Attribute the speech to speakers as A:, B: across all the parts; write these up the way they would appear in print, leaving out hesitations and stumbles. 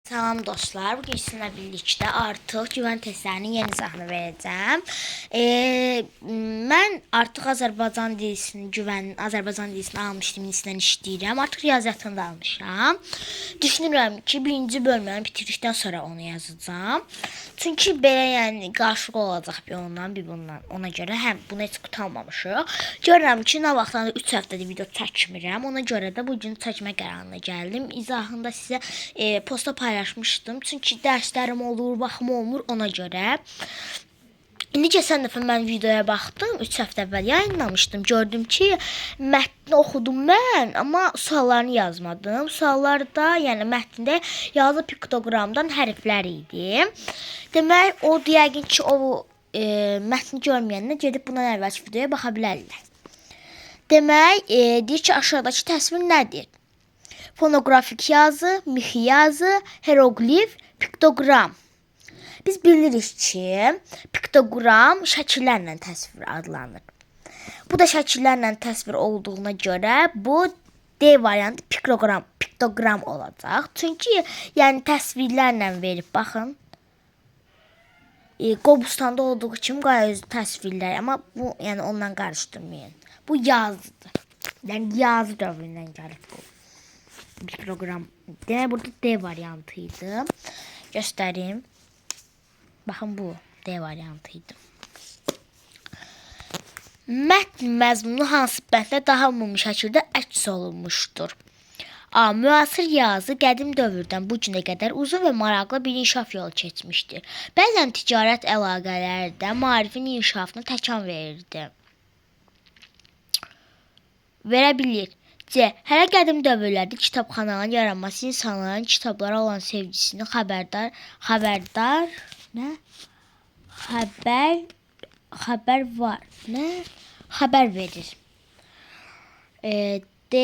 A: Salam dostlar, bugün sizinlə birlikdə artıq güvən testlərinin yeni izahını verəcəm. Mən artıq Azərbaycan dilisini almışdım, ingilisdən işləyirəm. Artıq riyaziyyatını da almışam. Düşünürəm ki, birinci bölməni bitirdikdən sonra onu yazacağam. Çünki belə yəni qarşılıq olacaq bir ondan, bir bundan. Ona görə həm bunu heç qurtarmamışıq. Görürəm ki, nə vaxtdan 3 həftədir video çəkmirəm. Ona görə də bu gün çəkmə qərarına gəldim. İzahında sizə posta paylaşmışdım. Çünki dərslərim olur, vaxtım olmur ona görə. İndi keçən dəfə mən videoya baxdım, 3 həftə əvvəl yayınlamışdım. Gördüm ki, mətni oxudum mən, amma suallarını yazmadım. Suallarda, yəni mətndə yazı piktoqramdan hərflər idi. Demək, o yəqin ki, o mətni görməyənlər gedib bundan əvvəlki videoya baxa bilərlər. Demək, deyir ki, aşağıdakı təsvir nədir? Fonoqrafik yazı, mixi yazı, hieroqlif, piktoqram. Biz bilirik ki, piktoqram şəkillərlə təsvir adlanır. Bu da şəkillərlə təsvir olduğuna görə bu D variantı piktoqram olacaq. Çünki yəni təsvirlərlə verib baxın. Qobustanda olduğu kimi qaya özü təsvirlər, amma bu yəni onunla qarışdırmayın. Bu yazıdır. Yəni yazı dövründən gəlib bu. Piktoqram. Demək burada D variantı idi. Göstərim. Baxın bu D variantı idi. Mətn məzmunu hansı bənddə daha ümumi şəkildə əks olunmuşdur? A. Müasir yazı qədim dövrdən bu günə qədər uzun və maraqlı bir inkişaf yolu keçmişdir. Bəzən ticarət əlaqələrdə maarifin inkişafına təkan verirdi. Verə bilir. C. Hələ qədim dövrlərdə kitabxanaların yaranması insanların kitablara olan sevgisini xəbər verir. D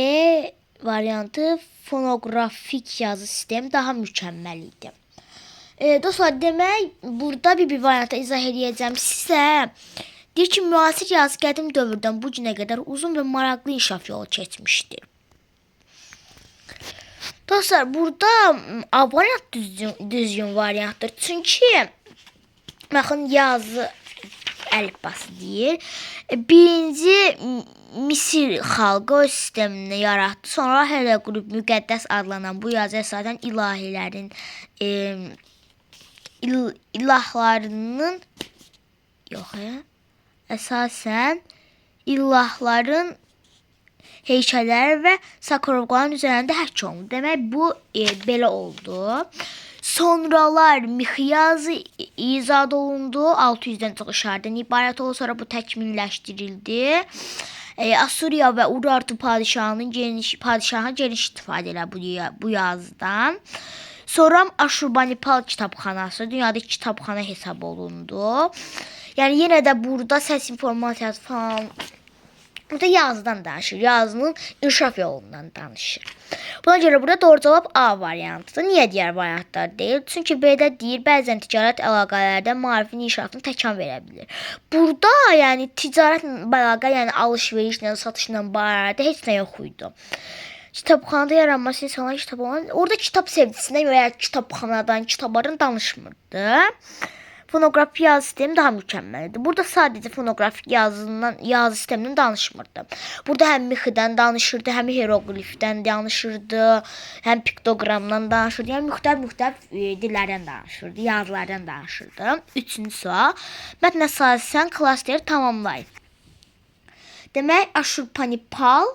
A: variantı fonoqrafik yazı sistemi daha mükəmməl idi. Dostlar, demək, burada bir variantı izah edəcəm sizə. Deyir ki, müasir yazı qədim dövrdən bu günə qədər uzun və maraqlı inkişaf yolu keçmişdir. Dostlar, burada A variant düzgün variantdır. Çünki baxın, yazı əlifbası deyir. Birinci Misir xalqı öz sistemini yaratdı. Sonra hieroqlif müqəddəs adlanan bu yazı əsasən ilahların heykəlləri və sarkoqların üzərində həkk olundu. Demək, bu belə oldu. Sonralar mixi yazı icad olundu. 600-dən çox işarədən ibarət oldu. Sonra bu təkmilləşdirildi. Asuriya və Urartu padişahı geniş istifadə edir bu yazıdan. Sonra Aşurbanipal kitabxanası dünyadakı kitabxana hesab olundu. Yəni yenə də burada səs informasiyası falan, burada yazıdan danışır. Yazının inkişaf yolundan danışır. Buna görə burada doğru cavab A variantıdır. Niyə digər variantlar deyil? Çünki B-də deyir, bəzən ticarət əlaqələrdə maarifin inkişafına təkan verə bilir. Burada yəni ticarət əlaqə, yəni alış-verişlə, satışla barədə heç nə yox idi. Kitabxanada yaranması insanlar kitab olan, orada kitab sevgisindən və ya kitabxanadan, kitabların danışmırdı. Fonoqrafik yazı sistemi daha mükəmməldir. Burada sadəcə fonoqrafik yazı sistemindən danışmırdı. Burada həm mixidən danışırdı, həm hieroqlifdən danışırdı, həm piktoqramdan danışırdı. Yəni müxtəlif dillərdən danışırdı, yazılardan danışırdı. Üçüncü sual. Mətn əsasən klasteri tamamlayın. Demək, Aşurbanipal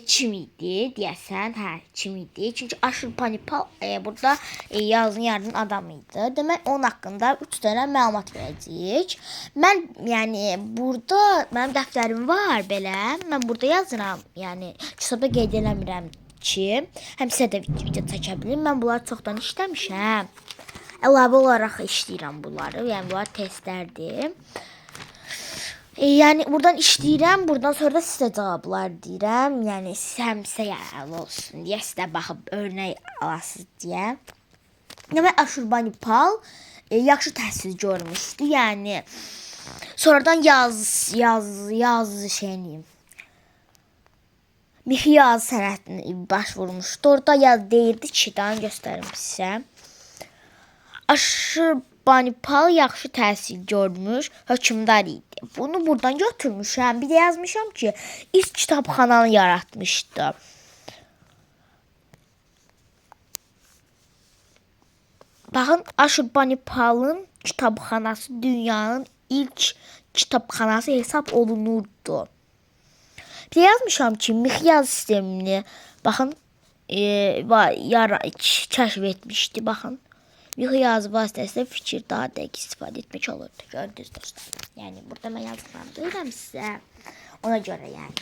A: kim idi deyəsən? Hə, kim idi? Çünki Aşurbanipal burada yazının yardım adamı idi. Demək, onun haqqında 3 dənə məlumat verəcəyik. Mən, yəni, burada mənim dəftərim var belə. Mən burada yazıram. Yəni, kitabda qeyd eləmirəm ki, həm sizə də video çəkə bilim. Mən bunları çoxdan işləmişəm. Əlavə olaraq işləyirəm bunları. Yəni, bunlar testlərdir. Yəni buradan işləyirəm, buradan sonra da sizə cavablar deyirəm. Yəni həm sizə yararlı olsun deyə, sizə baxıb örnək alasınız deyə. Demək, Aşurbanipal yaxşı təhsil görmüşdü. Yəni sonradan yazı şeyini mihyaz sənətini baş vurmuşdu. Orada yaz deyirdi ki, daha göstərim sizə. Aşurbanipal yaxşı təhsil görmüş hökmdar idi. Bunu buradan götürmüşəm. Bir də yazmışam ki, ilk kitabxananı yaratmışdı. Baxın, Aşurbanipalın kitabxanası dünyanın ilk kitabxanası hesab olunurdu. Bir də yazmışam ki, mihyaz sistemini baxın kəşf etmişdi. Baxın. Mihyaz vasitəsilə fikir daha dəqiq istifadə etmək olurdu. Gördünüz dostlar. Yəni burada mən yazıqlarım deyirəm sizə. Ona görə yəni.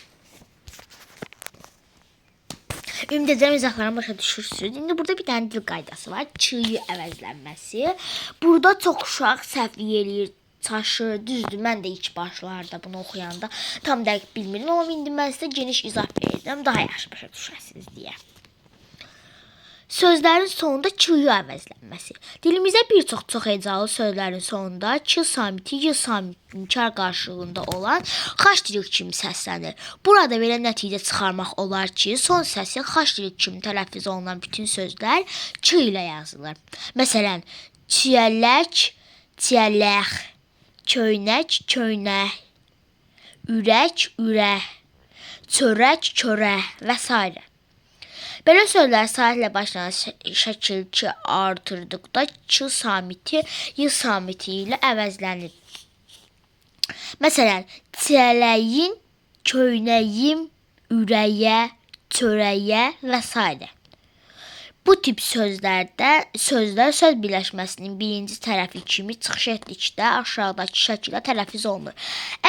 A: Ümid edirəm izahlarımı başa düşürsünüz. İndi burada bir dənə dil qaydası var. Çığ əvəzlənməsi. Burada çox uşaq səhv eləyir, çaşır. Düzdür, mən də ilk başlarda bunu oxuyanda tam dəqiq bilmirdim. Amma indi mən sizə geniş izah verirəm. Daha yaxşı başa düşəsiniz deyə. Sözlərin sonunda çığ əvəzlənməsi. Dilimizdə bir çox hecalı sözlərin sonunda ç samiti, y samitinin kar qarşılığında olan xaç dilik kimi səslənir. Burada belə nəticə çıxarmaq olar ki, son səsi xaç dilik kimi tələffüz olunan bütün sözlər ç ilə yazılır. Məsələn, çiyələk, çiyələx, köynək, köynək, ürək, ürək, çörək, çörək və s. Belə sözlər saatlə başlanan şəkil ki artırdıqda ç samiti, y samiti ilə əvəzlənir. Məsələn, çiyələyin, köynəyim, ürəyə, çörəyə və s. Bu tip sözlər söz birləşməsinin birinci tərəfi kimi çıxış etdikdə aşağıdakı şəkildə tələffüz olunur.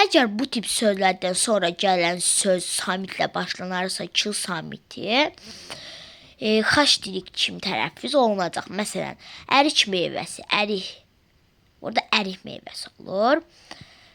A: Əgər bu tip sözlərdən sonra gələn söz samitlə başlanarsa ç samiti, xaç dilik kimi tələffüz olunacaq. Məsələn, ərik meyvəsi, ərik. Burada ərik meyvəsi olur.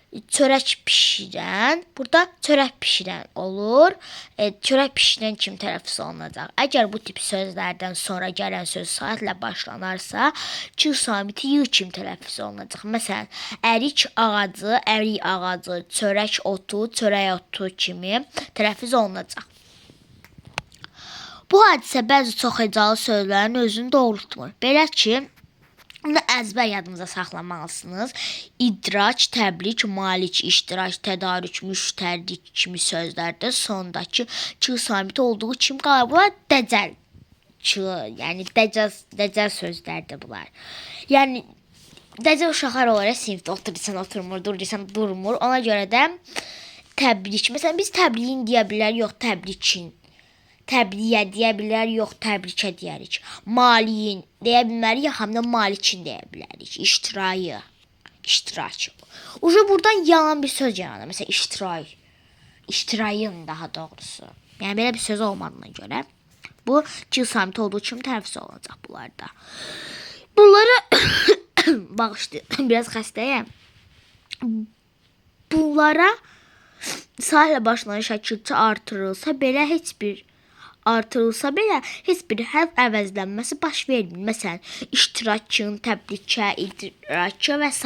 A: Çörək pişirən, burada çörək pişirən olur. Çörək pişirən kimi tələffüz olunacaq. Əgər bu tip sözlərdən sonra gələn söz saatlə başlanarsa, ç samiti y kimi tələffüz olunacaq. Məsələn, ərik ağacı, ərik ağacı, çörək otu, çörək otu kimi tələffüz olunacaq. Bu hadisə bəzi çox hecalı sözlərin özünü doğrultmur. Belə ki, bunu əzbər yadınıza saxlamalısınız. İdrac, təbrik, malik, iştirak, tədarük, müştərdik kimi sözlərdə sondakı ç samiti olduğu kimi qalır. Bunlar dəcəl ç, yəni dəcəl sözlərdir bunlar. Yəni dəcəl uşaqlar olaraq sinifdə oturursan, oturmur, durursan, durmur. Ona görə də təbrik. Məsələn, biz təbliğin deyə bilər, yox təbrikin. Təbliğə deyə bilər, yox təbrikə deyərik. Maliyin deyə bilmərik, həm də malikin deyə bilərik. İştirayı, iştirakı. Uca buradan yalan bir söz yaranır. Məsələn, iştiray. İştirayın daha doğrusu. Yəni belə bir söz olmadığına görə bu ç samiti olduğu kimi tələffüz olacaq bunlarda. Bunları bağışlayın, biraz xəstəyəm. Bunlara saatlə başlanan şəkildə artırılsa belə heç bir hərf əvəzlənməsi baş vermir. Məsələn, iştirakın, təbrikə, idrakə və s.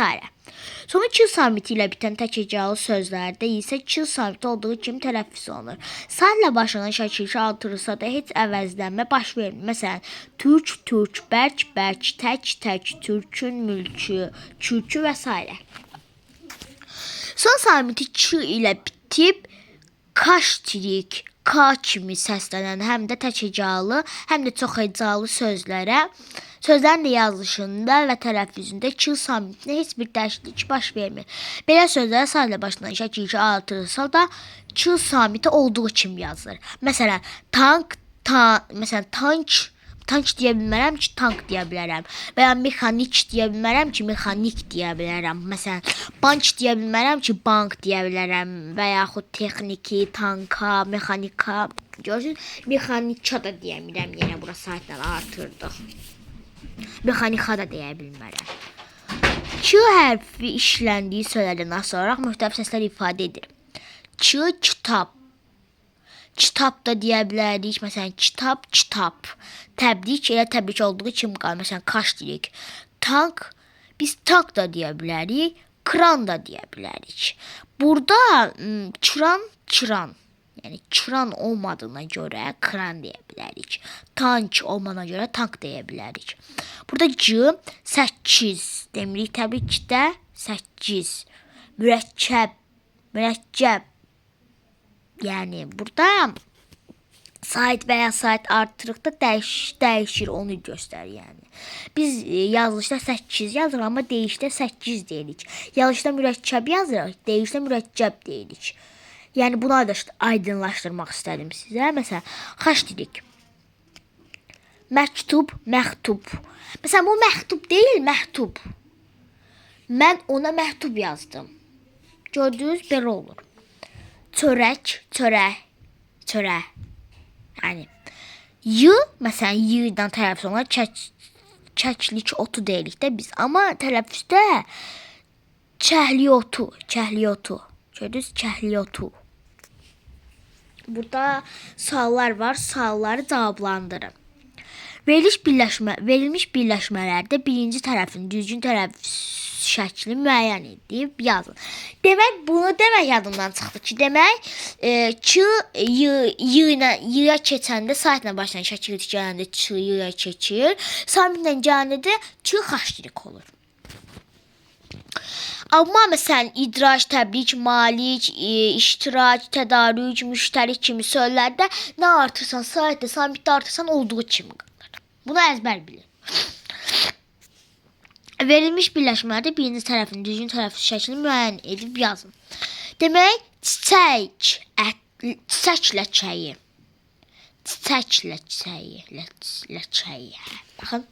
A: Sonra ç samiti ilə bitən tək hecalı sözlərdə isə ç samiti olduğu kimi tələffüz olunur. Saatlə başlanan şəkildə artırılsa da heç əvəzlənmə baş vermir. Məsələn, türk, türk, bərk, bərk, tək, tək, türkün, mülkü, kürkü və s. Son samiti ç ilə bitib kaş tirik, K kimi səslənən həm də tək hecalı, həm də çox hecalı sözlərin də yazılışında və tələffüzündə ç samitinə heç bir dəyişiklik baş vermir. Belə sözlər saatlə başlanan şəkildə artırılsa da ç samiti olduğu kimi yazılır. Məsələn, tank deyə bilmərəm ki, tank deyə bilərəm. Və ya mexanik deyə bilmərəm ki, mexanik deyə bilərəm. Məsələn, bank deyə bilmərəm ki, bank deyə bilərəm. Və yaxud texniki, tanka, mexanika. Görürsünüz, mexanika da deyə bilmərəm. Yenə bura saatlə artırdıq. Mexanika da deyə bilmərəm. Ç hərfi işləndiyi sözlərdən asılı olaraq müxtəlif səslər ifadə edir. Ç, kitab. Kitab da deyə bilərik. Məsələn, kitab, kitab. Təbrik elə təbrik olduğu kimi qalır. Məsələn, kaş deyirik. Tank, biz tank da deyə bilərik. Kran da deyə bilərik. Burada çıran, çıran. Yəni kran olmadığına görə kran deyə bilərik. Tank olmadığına görə tank deyə bilərik. Burada C 8 demirik təbii ki də 8. Mürəkkəb. Yəni burada sayt və ya sayt artırıqda dəyişir, onu göstərir yəni. Biz yazılışda 8 yazırıq, amma deyişdə 8 deyirik. Yazılışda mürəkkəb yazırıq, deyişdə mürəkkəb deyirik. Yəni bunu aydınlaşdırmaq istədim sizə. Məsələn, xəşdirik. Məktub, məktub. Məsələn, bu məktub deyil, məktub. Mən ona məktub yazdım. Gördünüz, belə olur. Çörək, çörək. Yəni, y, məsələn, y-dan tələffüz olunur, kəklik otu deyirik də biz. Amma tələffüzdə kəhliyotu. Gördünüz, kəhliyotu. Burada suallar var, sualları cavablandırın. Verilmiş birləşmələrdə birinci tərəfin düzgün tələffüz şəkli müəyyən edib yazın. Demək, bunu demək yadımdan çıxdı ki, demək ç, y-ya keçəndə saytla başlayan şəkil gələndə ç, y-ya keçir. Samitlə gələndə də ç xəşdirik olur. Amma məsələn, idrac, təbrik, malik, iştirak, tədarük, müştərik kimi sözlərdə nə artırsan, saytda, samitdə artırsan olduğu kimi qalır. Bunu əzbər bilin. Verilmiş birləşmələrdə birinci tərəfin düzgün tələffüz şəklini müəyyən edib yazın. Demək, çiçək ləçəyi. Baxın.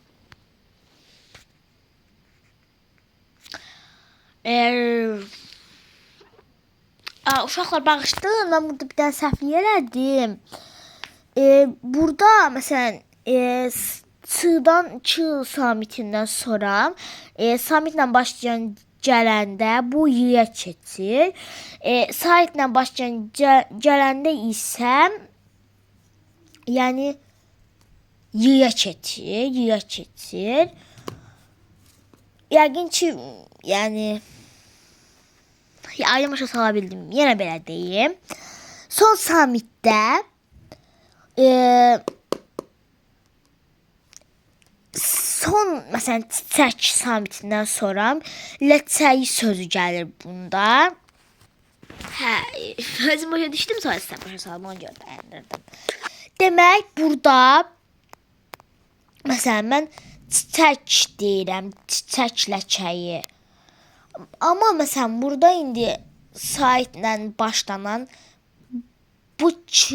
A: Uşaqlar bağışlayın, mən burada bir dənə səhvlik elədim. Burada məsələn Ç'dan Ç samitindən sonra samitlə başlayan gələndə bu y-ya keçir. Saitlə başlayan gələndə isə yəni y-ya keçir. Yəqin ki, yəni aydın başa sala bildim. Yenə belə deyim. Son samitdə son məsələn çiçək samitindən sonra ləçəyi sözü gəlir bunda. Özüm başa düşdüm, sonra sizə başa salım, ona görə dayandırdım. Demək, burada məsələn mən çiçək deyirəm, çiçək ləçəyi. Amma məsələn burada indi saytla başlanan bu ç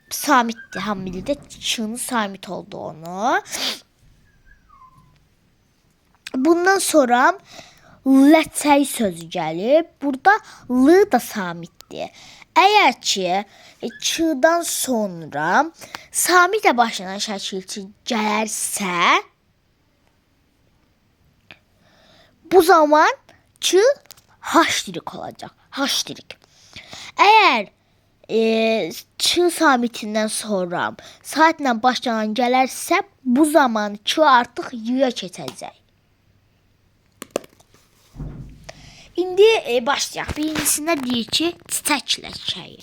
A: samitdir. Hamı bilir də ç-nın samit olduğunu. Bundan sonra ləçəyi sözü gəlib. Burada l da samitdir. Əgər ki ç-dan sonra samitlə başlanan şəkil gələrsə, bu zaman ç haşdirik olacaq. Haşdirik. Əgər ç samitindən sonra saatlə başlanan gələrsə, bu zaman ç artıq y-ya keçəcək. İndi başlayaq. Birincisində deyir ki, çiçək ləçəyi.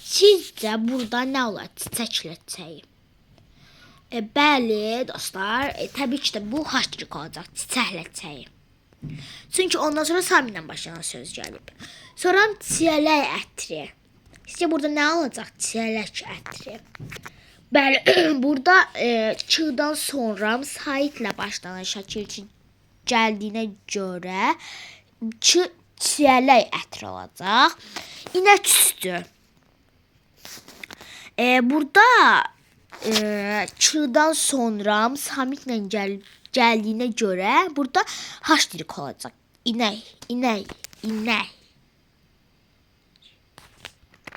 A: Sizcə burada nə olar çiçək ləçəyi? Bəli, dostlar, təbii ki də bu haşdirik olacaq, çiçək ləçəyi. Çünki ondan sonra samitlə başlanan söz gəlib. Sonra çiyələk ətri. Sizcə burada nə olacaq çiyələk ətri? Bəli, burada ç-dan sonra saytlə başlanan şəkil gəldiyinə görə çiyələk ətri olacaq. İnək üstü. Burada ç-dan sonra samitlə gəldiyinə görə burada haşdirik olacaq. İnək.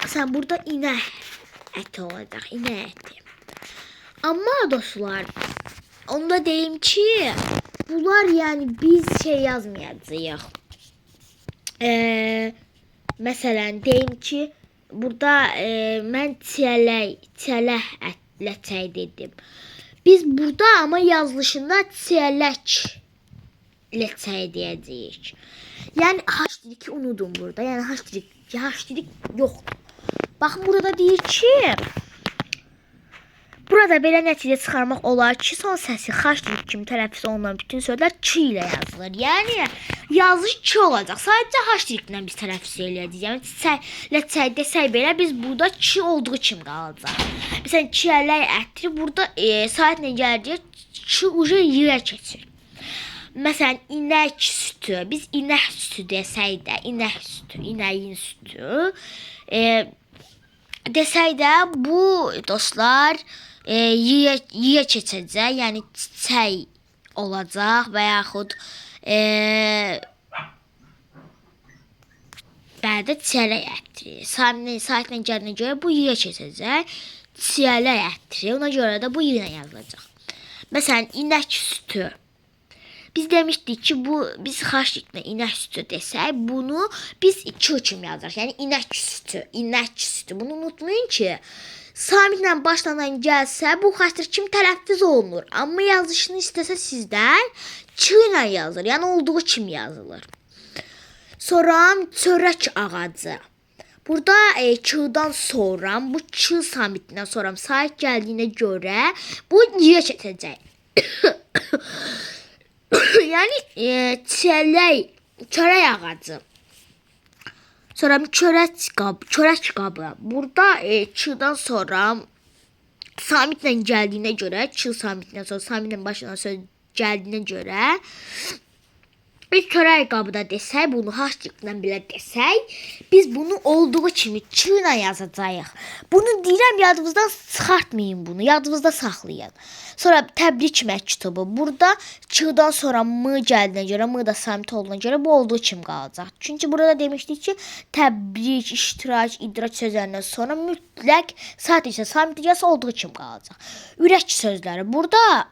A: Sən burada inək əti olacaq, inək əti. Amma dostlar, onu da deyim ki, bunlar yəni biz yazmayacağıq. Məsələn, deyim ki, burada mən çiyələk ləçəyi dedim. Biz burada amma yazılışında çiyələk ləçəyi deyəcəyik. Yəni haşdiriki unudun burada. Yəni haşdirik yoxdur. Baxın burada deyir ki, burada belə nəticə çıxarmaq olar ki, son səsi xaçlik kimi tələffüz olunan bütün sözlər ç ilə yazılır. Yəni yazılış ç olacaq. Sadəcə xaçliklə biz tələffüz eləyəcəyik. Yəni çay desək belə biz burada ç olduğu kimi qalacaq. Məsələn, çiyələk ətri burada saatlə gələcək ç ucu y-ə keçir. Məsələn, inək sütü. Biz inək sütü desək də, inək sütü, inəyin sütü. Desək də bu dostlar y-ə keçəcək. Yəni çiçək olacaq və yaxud bədə çiyələk ətri. Saatlə gəlinə görə bu y-ə keçəcək. Çiyələk ətri. Ona görə də bu y-ə yazılacaq. Məsələn, inək sütü. Biz demişdik ki, biz xaçlıqla inək sütü desək, bunu biz ç kimi yazırıq. Yəni inək sütü, inək sütü. Bunu unutmayın ki, samitlə başlanan gəlsə, bu xaçlıq kimi tələffüz olunur. Amma yazılışını istəsə sizdən ç ilə yazılır. Yəni olduğu kimi yazılır. Sonra çörək ağacı. Burada ç-dan sonra, bu ç samitdən sonra sahib gəldiyinə görə bu y-ə keçəcək. Yəni çörək ağacı. Sonra çörək qabı. Burada ç-dan sonra samitlə gəldiyinə görə, ç samitdən sonra samitlə başlanan söz gəldiyinə görə biz çörək qabı da desək, bunu xaçlıqla belə desək, biz bunu olduğu kimi ç ilə yazacağıq. Bunu deyirəm, yadınızdan çıxartmayın bunu, yadınızda saxlayın. Sonra təbrik məktubu. Burada ç-dan sonra m gəldiyinə görə, m da samit olduğuna görə bu olduğu kimi qalacaq. Çünki burada demişdik ki, təbrik, iştirak, idrak sözlərindən sonra mütləq sadəcə samit gəlsə olduğu kimi qalacaq. Ürək sözləri. Burada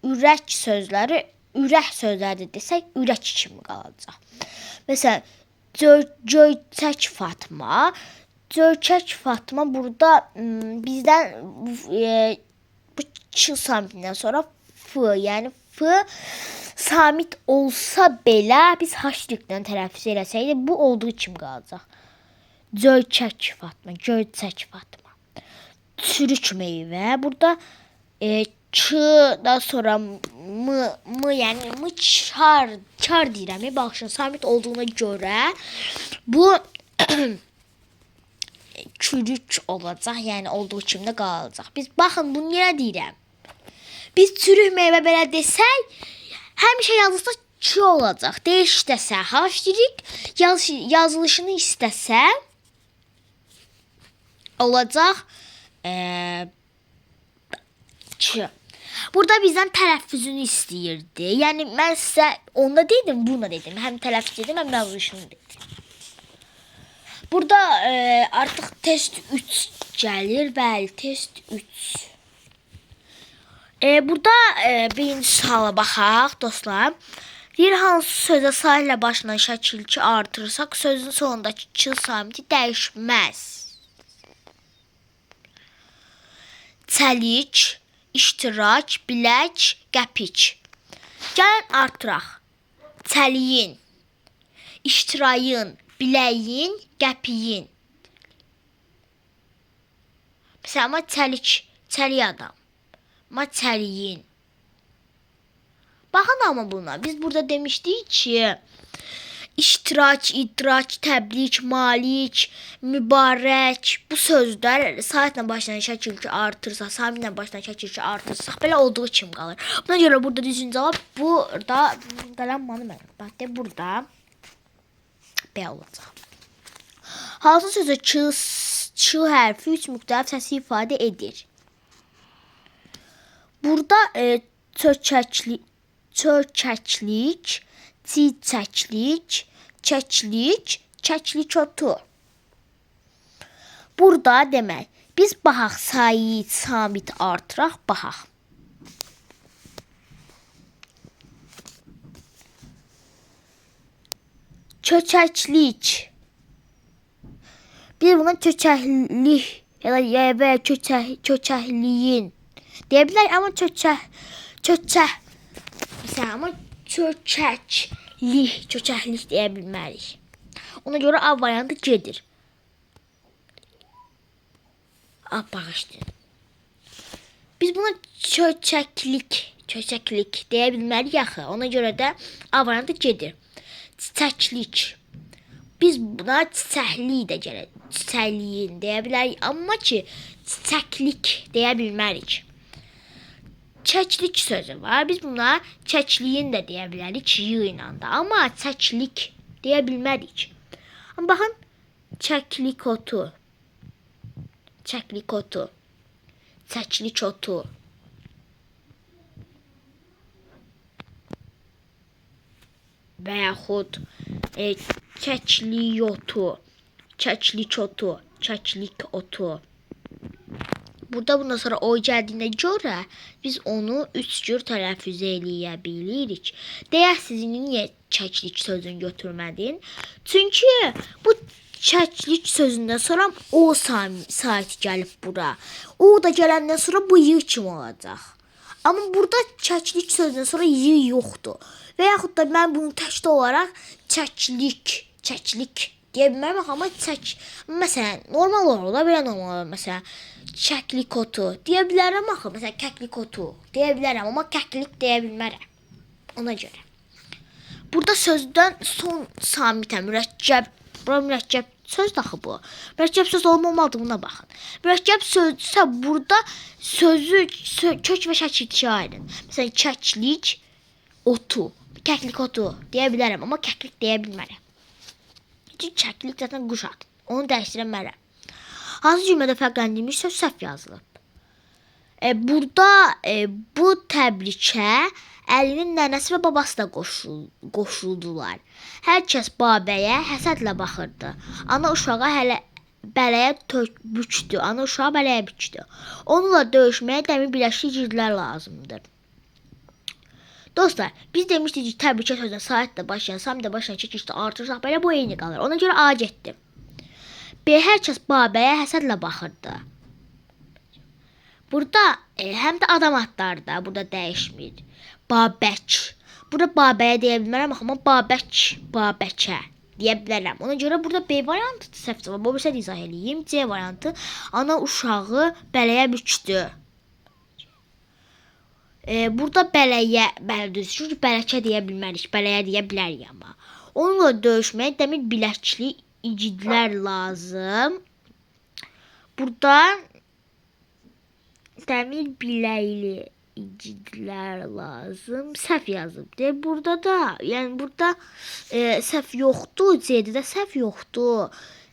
A: ürək sözləri sözləri desək, ürək kimi qalacaq. Məsələn, Göyçək Fatma. Göyçək Fatma burada bizdən bu ç samitindən sonra f, yəni f samit olsa belə biz xaçlıqla tələffüz eləsək də bu olduğu kimi qalacaq. Göyçək Fatma, Göyçək Fatma. Çürük meyvə. Burada ç-dan sonra m yəni m çar deyirəm. Baxın, samit olduğuna görə bu çürük olacaq. Yəni olduğu kimi də qalacaq. Biz baxın, bunu yenə deyirəm. Biz çürük meyvə belə desək, həmişə yazılsa ç olacaq. Deyiş istəsə xaçlik, yazılışını istəsə olacaq ç. Burada bizdən tələffüzünü istəyirdi. Yəni mən sizə onda dedim, buna dedim. Həm tələffüz dedim, həm yazılışını dedim. Burada artıq test 3 gəlir. Bəli, test 3. Burada birinci suala baxaq dostlar. Deyir, hansı sözə sa ilə başlanan şəkil ki artırsaq, sözün sonundakı ç samiti dəyişməz. Çəlik, iştirak, bilək, qəpik. Gəlin artıraq. Çəliyin, iştirayın, biləyin, qəpiyin. Məsələn, amma çəlik adam. Amma çəliyin. Baxın amma buna. Biz burada demişdik ki, iştirak, idrak, təbrik, malik, mübarək bu sözlər saatlə başlayan şəkil ki artırsa, samitlə başlayan şəkil ki artırsaq belə olduğu kimi qalır. Buna görə burada düzgün cavab burada dalanmalı mənim. Bax, burada belə olacaq. Hansı sözə ç hərfi 3 müxtəlif səsi ifadə edir? Burada çökəklik, çiçəklik, kəklik, kəklik otu. Burada demək, biz baxaq sayı, samit artıraq, baxaq. Çökəklik. Biz buna çökəklik və çökəkliyin deyə bilərik, amma amma çökəklik deyə bilmərik. Ona görə A variantı C'dir. Bağışlayın. Biz buna çöçəklik deyə bilmərik axı. Ona görə də A variantı gedir. Çiçəklik. Biz buna çiçəklik də gəlir. Çiçəkliyin deyə bilərik, amma ki çiçəklik deyə bilmərik. Çəklik sözü var. Biz buna çəkliyin də deyə bilərik y ilə də, amma çəklik deyə bilmərik. Amma baxın, çəklik otu. Çəklik otu. Çəklik otu. Və yaxud çəklik otu. Çəklik otu. Çəklik otu. Burada bundan sonra o gəldiyinə görə biz onu 3 cür tələffüz eləyə bilirik. Deyəsiz, niyə çəklik sözünü götürmədin? Çünki bu çəklik sözündən sonra o saat gəlib bura. O da gələndən sonra bu y kimi olacaq. Amma burada çəklik sözündən sonra y yoxdur. Və yaxud da mən bunu təkdə olaraq çəklik deyə bilmərəm, amma məsələn, normal olar, belə normal olar. Məsələn, çəklik otu deyə bilərəm axı. Məsələn, kəklik otu deyə bilərəm, amma kəklik deyə bilmərəm. Ona görə. Burada sözdən son samitə mürəkkəb, bura mürəkkəb söz daxı bu. Mürəkkəb söz olmamalıdır, buna baxın. Mürəkkəb sözsə burada sözü kök və şəkilçiyə ayırın. Məsələn, kəklik otu, kəklik otu deyə bilərəm, amma kəklik deyə bilmərəm. Çünki kəklik zaten quş adı. Onu dəyişdirə bilmərəm. Hansı cümlədə fərqləndirilmiş söz səhv yazılıb? Burada bu təbrikə Əlinin nənəsi və babası da qoşuldular. Hər kəs babəyə həsədlə baxırdı. Ana uşağa hələ bələyə bükdü. Ana uşağa bələyə bükdü. Onunla döyüşməyə dəmir birləşik igidlər lazımdır. Dostlar, biz demişdik ki, təbrikə sözünə saatlə başlayan, samdə başlayan çəkişdə artırsak belə bu eyni qalır. Ona görə A getdi. B. Hər kəs babəyə həsədlə baxırdı. Burada həm də adam adları da burada dəyişmir. Babək. Burada babəyə deyə bilmərəm, amma babəkə deyə bilərəm. Ona görə burada B variantı səhv cavab. Bu birsə izah eləyim. C variantı ana uşağı bələyə bükdü. Burada bələyə, düzdür, bələkə deyə bilmərik, bələyə deyə bilərik amma. Onunla döyüşməyə dəmir biləkli igidlər lazım. Burada dəmir biləkli igidlər lazım. Səhv yazıb. Burada da, yəni burada səhv yoxdur, C-də də səhv yoxdur.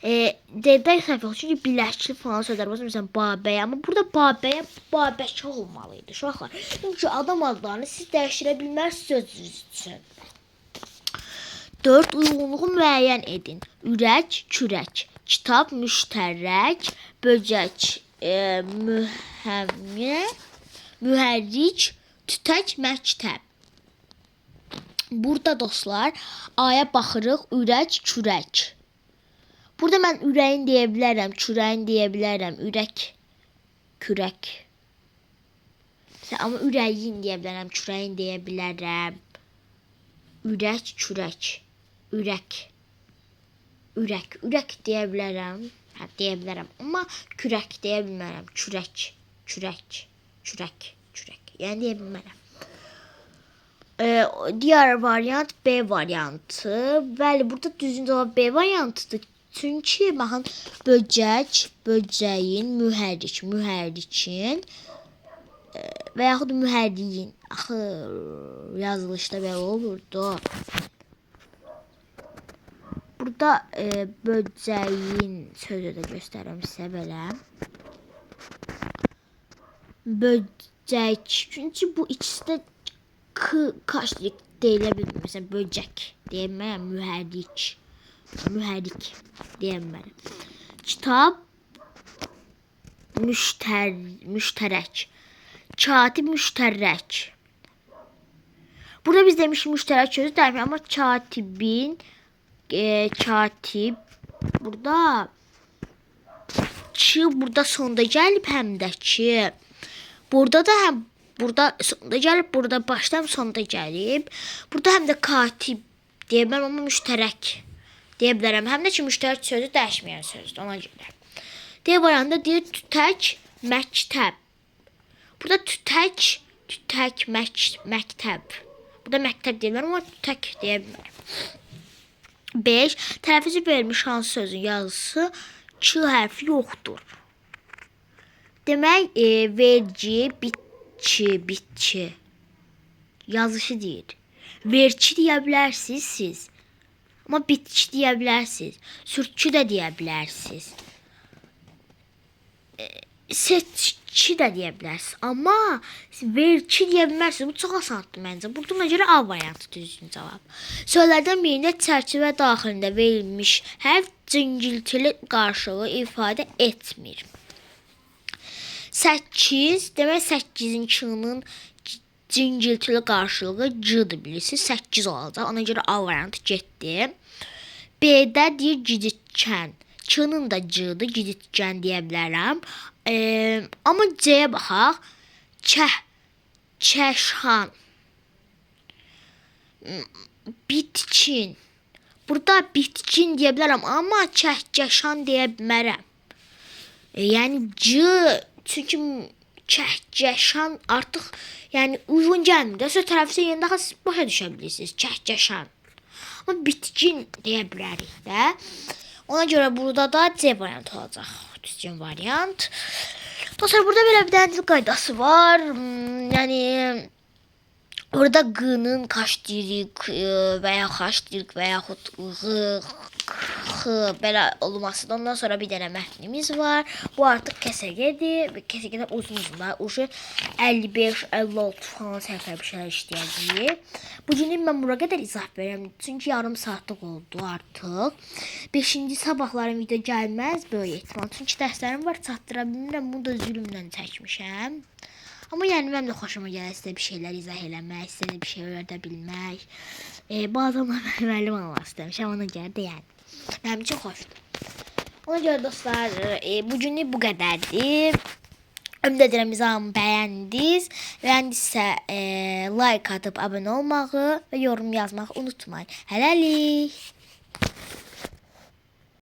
A: D-də səhv yoxdur, çünki biləkli falan sözlər var. Məsələn, babəyə, amma burada babəkə olmalıydı. Uşaqlar, çünki adam adlarını siz dəyişdirə bilmərsiniz sözünüz üçün. 4. Uyğunluğu müəyyən edin. Ürək, kürək, kitab, müştərək, böcək, mühərrik, tütək, məktəb. Burada dostlar, A-ya baxırıq, ürək, kürək. Burada mən ürəyin deyə bilərəm, kürəyin deyə bilərəm, ürək, kürək. Amma ürəyin deyə bilərəm, kürəyin deyə bilərəm. Ürək, kürək, ürək, ürək, ürək deyə bilərəm. Hə, deyə bilərəm, amma kürək deyə bilmərəm. Kürək, kürək, kürək, kürək. Yəni deyə bilmərəm. Diğer variant B variantı. Bəli, burada düzgün cavab B variantıdır. Çünki baxın, böcək, böcəyin, mühərrik, mühərrikin və yaxud mühərriyin. Axı, yazılışda belə olurdu. Burada böcəyin sözü də göstərirəm sizə belə. Böcək, çünki bu ikisi də kaşlik deyilə bilmir. Məsələn, böcək deyə bilmərəm, mühərrik. Mühərrik deyə bilmərəm. Kitab, müştərək. Katib, müştərək. Burada biz demişik müştərək sözü dəymir, amma katibin, katib, burada ki, burada sonda gəlib həm də ki. Burada da həm, burada sonda gəlib, burada başda həm sonda gəlib. Burada həm də katib deyə bilmərəm, amma müştərək deyə bilərəm. Həm də ki, müştərək sözü dəyişməyən sözdür, ona görə. D variantında deyir tütək məktəb. Burada tütək məktəb. Burada məktəb deyirlər, amma tütək deyə bilmir. 5. Tələffüzü verilmiş hansı sözün yazısı Ç hərfi yoxdur. Demək, verci, bitçi yazışı deyir. Verçi deyə bilərsiniz siz. Amma bitçi deyə bilərsiniz. Sürtçü də deyə bilərsiniz. Seççi də deyə bilərsiniz. Amma verçi deyə bilmərsiniz. Bu çox asandır məncə. Buna görə A variantı düzgün cavab. Sözlərdən birində çərçivə daxilində verilmiş hərf cingiltili qarşılığı ifadə etmir. 8. Demək 8-in Ç-nın cingiltili qarşılığı C-dir, bilirsiniz. 8 olacaq. Ona görə A variantı getdi. B-də deyir geditkən. Ç-nın da C-dir, geditkən deyə bilərəm. Amma C-yə baxaq. Çəşxan. Bitkin. Burada bitkin deyə bilərəm, amma çəhkəşan deyə bilmərəm. Yəni C, çünki çəhkəşan artıq yəni uyğun gəlmir də. Söz tələffüzə yenidə siz başa düşə bilirsiniz. Çəhkəşan. Amma bitkin deyə bilərik də. Ona görə burada da C variantı olacaq. Düzgün variant. Dostlar, burada belə bir dənə dil qaydası var. Yəni orada G-nın kaş deyirik və ya xaş deyirik və yaxud X belə olması. Ondan sonra bir dənə mətnimiz var. Bu artıq kəsəgədir. Kəsəgədə uzun-uzunlar. Uşu 55-56 falan səhifə bir şeylər işləyəcəyik. Bugünün mən bura qədər izah verirəm. Çünki yarım saatlıq oldu artıq. 5-ci sabahların video gəlməz böyük ehtimal. Çünki dərslərim var, çatdıra bilmirəm. Bunu da zülmlə çəkmişəm. Amma yəni mənim də xoşuma gəlir sizə bir şeylər izah eləmək, sizə də bir şey öyrədə bilmək. Bu adamlar müəllim olmaq istəmişəm, ona görə də yəni. Mənim üçün xoşdur. Ona görə dostlar, bugünlük bu qədərdir. Ümid edirəm izahımı bəyəndiniz. Bəyəndinizsə like atıb abunə olmağı və yorum yazmağı unutmayın. Hələlik.